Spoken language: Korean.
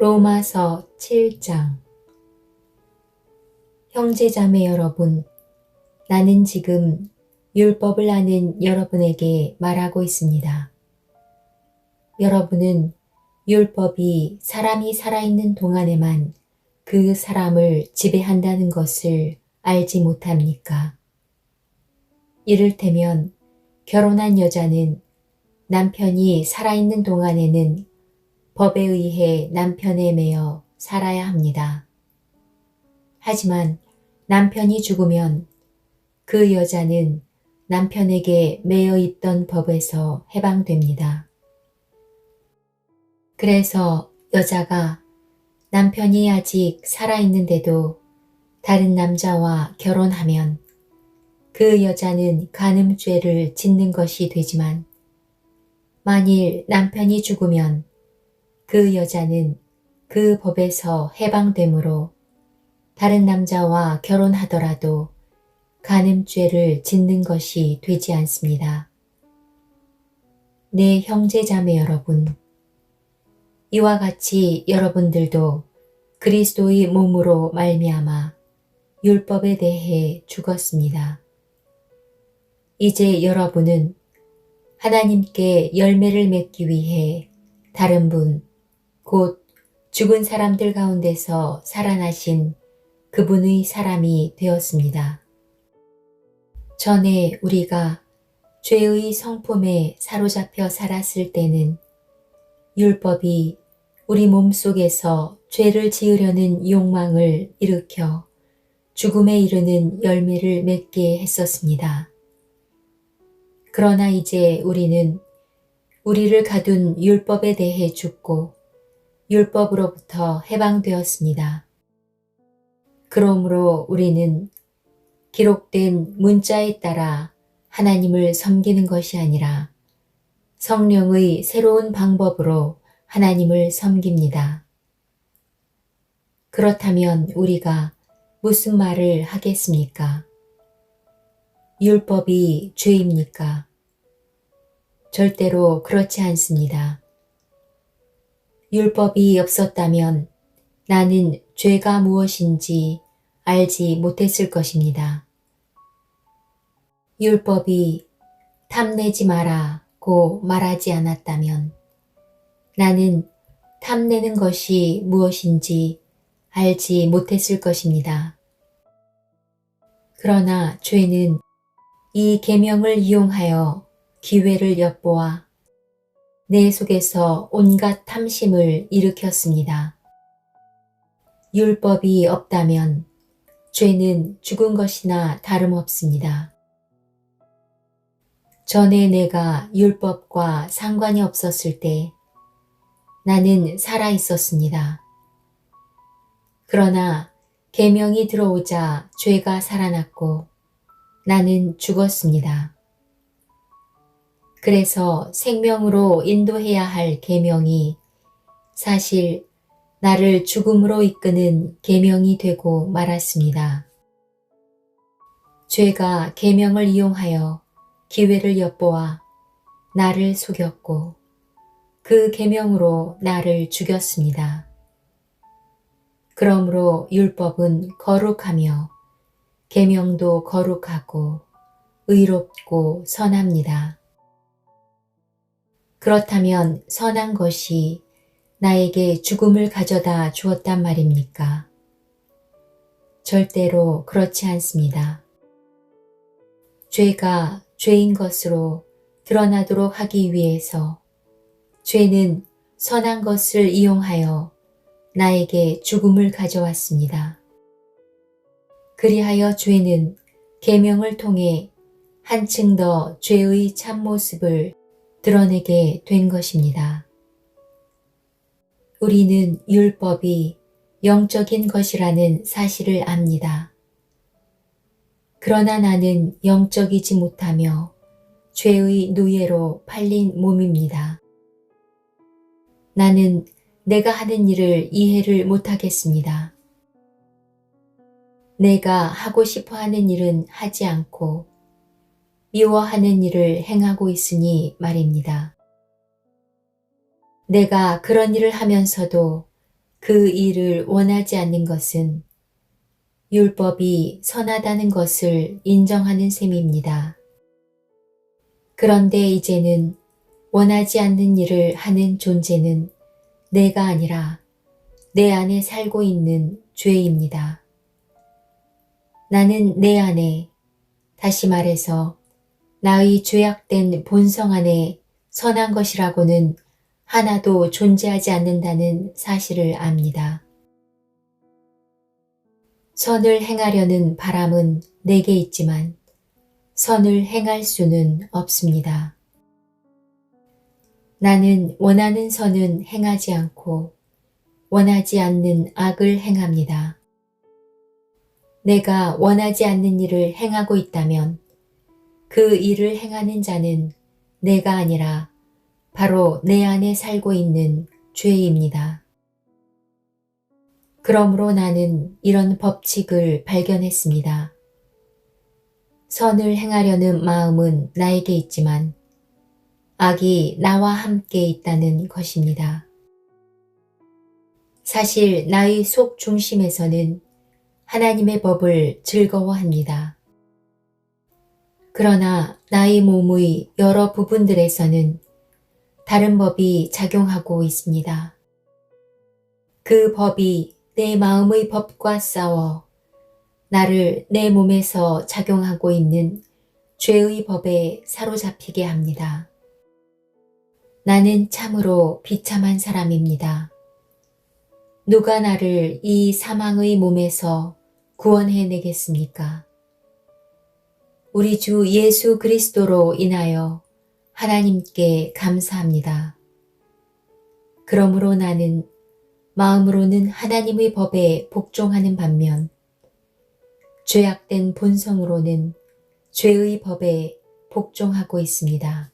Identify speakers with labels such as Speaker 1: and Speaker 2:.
Speaker 1: 로마서 7장. 형제자매 여러분, 나는 지금 율법을 아는 여러분에게 말하고 있습니다. 여러분은 율법이 사람이 살아있는 동안에만 그 사람을 지배한다는 것을 알지 못합니까? 이를테면 결혼한 여자는 남편이 살아있는 동안에는 법에 의해 남편에 매여 살아야 합니다. 하지만 남편이 죽으면 그 여자는 남편에게 매여 있던 법에서 해방됩니다. 그래서 여자가 남편이 아직 살아있는데도 다른 남자와 결혼하면 그 여자는 간음죄를 짓는 것이 되지만, 만일 남편이 죽으면 그 여자는 그 법에서 해방되므로 다른 남자와 결혼하더라도 간음죄를 짓는 것이 되지 않습니다. 내 형제자매 여러분, 이와 같이 여러분들도 그리스도의 몸으로 말미암아 율법에 대해 죽었습니다. 이제 여러분은 하나님께 열매를 맺기 위해 다른 분, 곧 죽은 사람들 가운데서 살아나신 그분의 사람이 되었습니다. 전에 우리가 죄의 성품에 사로잡혀 살았을 때는 율법이 우리 몸속에서 죄를 지으려는 욕망을 일으켜 죽음에 이르는 열매를 맺게 했었습니다. 그러나 이제 우리는 우리를 가둔 율법에 대해 죽고 율법으로부터 해방되었습니다. 그러므로 우리는 기록된 문자에 따라 하나님을 섬기는 것이 아니라 성령의 새로운 방법으로 하나님을 섬깁니다. 그렇다면 우리가 무슨 말을 하겠습니까? 율법이 죄입니까? 절대로 그렇지 않습니다. 율법이 없었다면 나는 죄가 무엇인지 알지 못했을 것입니다. 율법이 탐내지 마라고 말하지 않았다면 나는 탐내는 것이 무엇인지 알지 못했을 것입니다. 그러나 죄는 이 계명을 이용하여 기회를 엿보아 내 속에서 온갖 탐심을 일으켰습니다. 율법이 없다면 죄는 죽은 것이나 다름없습니다. 전에 내가 율법과 상관이 없었을 때 나는 살아 있었습니다. 그러나 계명이 들어오자 죄가 살아났고 나는 죽었습니다. 그래서 생명으로 인도해야 할 계명이 사실 나를 죽음으로 이끄는 계명이 되고 말았습니다. 죄가 계명을 이용하여 기회를 엿보아 나를 속였고 그 계명으로 나를 죽였습니다. 그러므로 율법은 거룩하며 계명도 거룩하고 의롭고 선합니다. 그렇다면 선한 것이 나에게 죽음을 가져다 주었단 말입니까? 절대로 그렇지 않습니다. 죄가 죄인 것으로 드러나도록 하기 위해서 죄는 선한 것을 이용하여 나에게 죽음을 가져왔습니다. 그리하여 죄는 계명을 통해 한층 더 죄의 참모습을 드러내게 된 것입니다. 우리는 율법이 영적인 것이라는 사실을 압니다. 그러나 나는 영적이지 못하며 죄의 노예로 팔린 몸입니다. 나는 내가 하는 일을 이해를 못하겠습니다. 내가 하고 싶어 하는 일은 하지 않고 미워하는 일을 행하고 있으니 말입니다. 내가 그런 일을 하면서도 그 일을 원하지 않는 것은 율법이 선하다는 것을 인정하는 셈입니다. 그런데 이제는 원하지 않는 일을 하는 존재는 내가 아니라 내 안에 살고 있는 죄입니다. 나는 내 안에, 다시 말해서 나의 죄악된 본성 안에 선한 것이라고는 하나도 존재하지 않는다는 사실을 압니다. 선을 행하려는 바람은 내게 있지만 선을 행할 수는 없습니다. 나는 원하는 선은 행하지 않고 원하지 않는 악을 행합니다. 내가 원하지 않는 일을 행하고 있다면 그 일을 행하는 자는 내가 아니라 바로 내 안에 살고 있는 죄입니다. 그러므로 나는 이런 법칙을 발견했습니다. 선을 행하려는 마음은 나에게 있지만 악이 나와 함께 있다는 것입니다. 사실 나의 속 중심에서는 하나님의 법을 즐거워합니다. 그러나 나의 몸의 여러 부분들에서는 다른 법이 작용하고 있습니다. 그 법이 내 마음의 법과 싸워 나를 내 몸에서 작용하고 있는 죄의 법에 사로잡히게 합니다. 나는 참으로 비참한 사람입니다. 누가 나를 이 사망의 몸에서 구원해내겠습니까? 우리 주 예수 그리스도로 인하여 하나님께 감사합니다. 그러므로 나는 마음으로는 하나님의 법에 복종하는 반면 죄악된 본성으로는 죄의 법에 복종하고 있습니다.